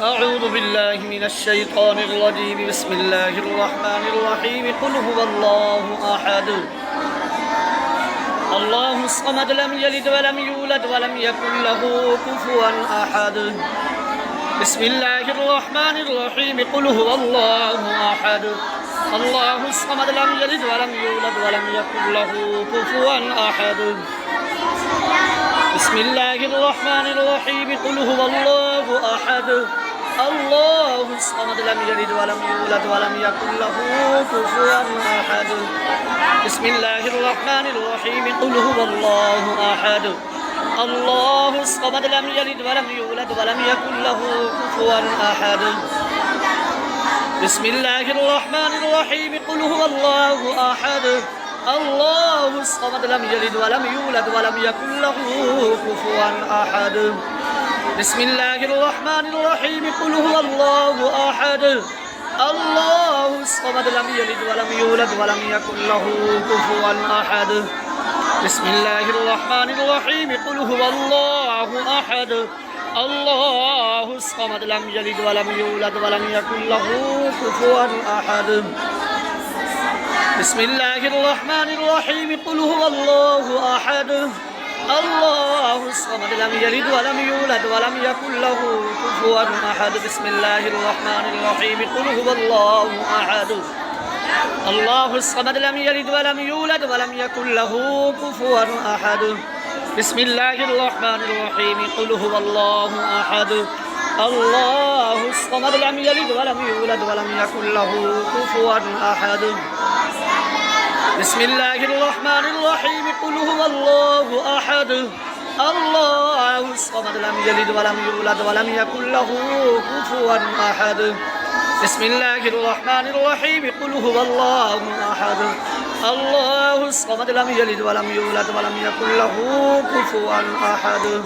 أعوذ بالله من الشيطان الرجيم بسم الله الرحمن الرحيم قل هو الله أحد الله الصمد لم يلد ولم يولد ولم يكن له كفوا أحد بسم الله الرحمن الرحيم قل هو الله أحد الله الصمد لم يلد ولم يولد ولم يكن له كفوا أحد بسم الله الرحمن الرحيم قل هو الله أحد الله الصمد لم يلد ولم يولد ولم يكن له كفوا أحد بسم الله الرحمن الرحيم قل هو الله أحد الله الصمد لم يلد ولم يولد ولم يكن له كفوا أحد بسم الله الرحمن الرحيم قل هو الله أحد الله الصمد لم يلد ولم يولد ولم يكن له كفوا أحد بسم الله الرحمن الرحيم قل هو الله أحد الله الصمد لم يلد ولم يولد ولم يكن له كفوا أحد بسم الله الرحمن الرحيم قل هو الله أحد الله الصمد لم يلد ولم يولد ولم يكن له كفوا أحد بسم الله الرحمن الرحيم قل هو الله أحد الله الصمد لم يلد ولم يولد ولم يكن له كفوا أحد بسم الله الرحمن الرحيم قل هو الله أحد الله الصمد لم يلد ولم يولد ولم يكن له كفوا أحد بسم الله الرحمن الرحيم قل هو الله أحد الله الصمد لم يلد ولم يولد ولم يكن له كفوا أحد بسم الله الرحمن الرحيم قل هو الله أحد الله الصمد لم يلد ولم يولد ولم يكن له كفوا أحد بسم الله الرحمن الرحيم قل هو الله أحد الله الصمد لم يلد ولم يولد ولم يكن له كفوا أحد